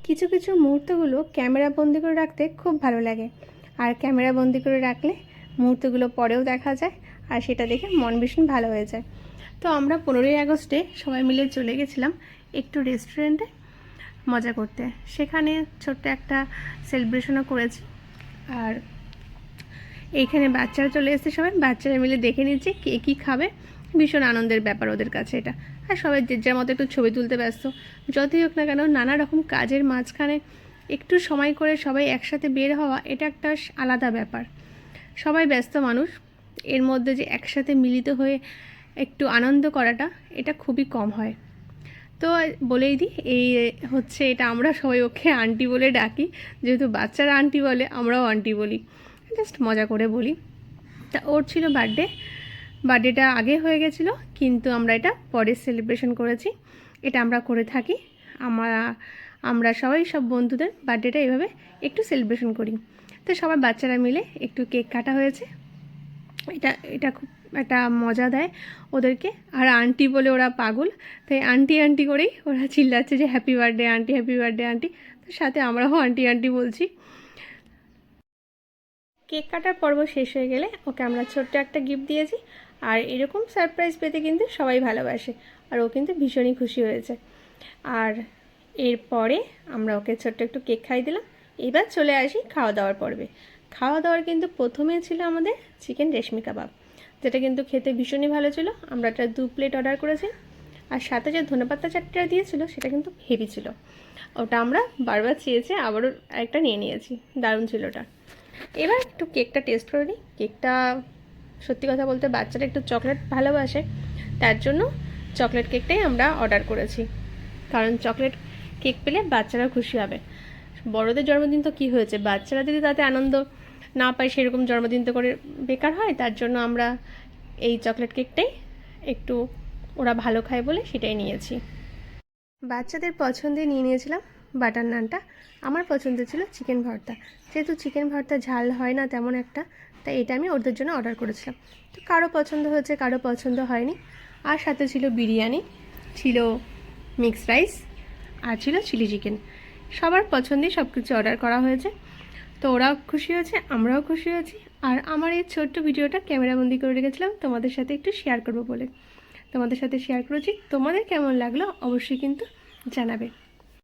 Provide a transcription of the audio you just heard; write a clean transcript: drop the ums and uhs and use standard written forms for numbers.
কিছু কিছু মুহূর্তগুলো ক্যামেরা বন্দি করে রাখতে খুব ভালো লাগে, আর ক্যামেরা বন্দি করে রাখলে মুহূর্তগুলো পরেও দেখা যায়, আর সেটা দেখে মন ভীষণ ভালো হয়ে যায়। তো আমরা 15ই আগস্টে সবাই মিলে চলে গেছিলাম একটু রেস্টুরেন্টে মজা করতে। সেখানে ছোট্ট একটা সেলিব্রেশনও করেছি। আর এইখানে বাচ্চারা চলে এসেছে, সবাই বাচ্চারা মিলে দেখে নিচ্ছে কে কী খাবে। ভীষণ আনন্দের ব্যাপার ওদের কাছে এটা। আর সবাই যে যার মতো একটু ছবি তুলতে ব্যস্ত। যতই হোক না কেন, নানা রকম কাজের মাঝখানে একটু সময় করে সবাই একসাথে বের হওয়া, এটা একটা আলাদা ব্যাপার। সবাই ব্যস্ত মানুষ, এর মধ্যে যে একসাথে মিলিত হয়ে একটু আনন্দ করাটা, এটা খুবই কম হয়। তো বলেই দিই, এই হচ্ছে এটা, আমরা সবাই ওকে আন্টি বলে ডাকি। যেহেতু বাচ্চারা আন্টি বলে, আমরাও আন্টি বলি, জাস্ট মজা করে বলি। তা ওর ছিল বার্থডেটা আগে হয়ে গেছিলো, কিন্তু আমরা এটা পরে সেলিব্রেশন করেছি। এটা আমরা করে থাকি, আমরা সবাই সব বন্ধুদের বার্থডেটা এভাবে একটু সেলিব্রেশন করি। তো সবাই বাচ্চারা মিলে একটু কেক কাটা হয়েছে। এটা এটা খুব একটা মজা দেয় ওদেরকে। আর আন্টি বলে ওরা পাগল, তাই আন্টি আন্টি করেই ওরা চিল্লাচ্ছে যে happy birthday aunty, happy birthday aunty. তো সাথে আমরাও আন্টি আন্টি বলছি। কেক কাটার পর্ব শেষ হয়ে গেলে ওকে আমরা ছোট্ট একটা গিফট দিয়েছি। আর এরকম সারপ্রাইজ পেতে কিন্তু সবাই ভালোবাসে, আর ও কিন্তু ভীষণই খুশি হয়েছে। আর এরপরে আমরা ওকে ছোট্ট একটু কেক খাই দিলাম। এবার চলে আসি খাওয়া দাওয়ার পর্বে। খাওয়া দাওয়ার কিন্তু প্রথমে ছিল আমাদের চিকেন রেশমি কাবাব, যেটা কিন্তু খেতে ভীষণই ভালো ছিল। আমরা একটা 2 প্লেট অর্ডার করেছি, আর সাথে যে ধনেপাতা চাটনিটা দিয়েছিল সেটা কিন্তু হেভি ছিল। ওটা আমরা বারবার চেয়েছে, আবারও একটা নিয়ে নিয়েছি, দারুণ ছিল ওটা। এবার একটু কেকটা টেস্ট করে নিই। কেকটা সত্যি কথা বলতে বাচ্চারা একটু চকলেট ভালোবাসে, তার জন্য চকলেট কেকটাই আমরা অর্ডার করেছি। কারণ চকলেট কেক পেলে বাচ্চারা খুশি হবে। বড়দের জন্মদিন তো কী হয়েছে, বাচ্চারা যদি তাতে আনন্দ না পায়, সেরকম জন্মদিন তো করে বেকার হয়। তার জন্য আমরা এই চকলেট কেকটাই একটু ওরা ভালো খায় বলে সেটাই নিয়েছি। বাচ্চাদের পছন্দে নিয়ে নিয়েছিলাম বাটার নানটা। আমার পছন্দ ছিল চিকেন ভর্তা। যেহেতু চিকেন ভর্তা ঝাল হয় না তেমন একটা, তাই এটা আমি ওদের জন্য অর্ডার করেছিলাম। তো কারো পছন্দ হয়েছে, কারো পছন্দ হয়নি। আর সাথে ছিল বিরিয়ানি, ছিল মিক্সড রাইস, আর ছিল চিলি চিকেন। সবার পছন্দেই সব কিছু অর্ডার করা হয়েছে। তো ওরাও খুশি হয়েছে, আমরাও খুশি হয়েছি। আর আমার এই ছোট্ট ভিডিওটা ক্যামেরাবন্দি করে রেখেছিলাম তোমাদের সাথে একটু শেয়ার করবো বলে। তোমাদের সাথে শেয়ার করেছি। তোমাদের কেমন লাগলো অবশ্যই কিন্তু জানাবে।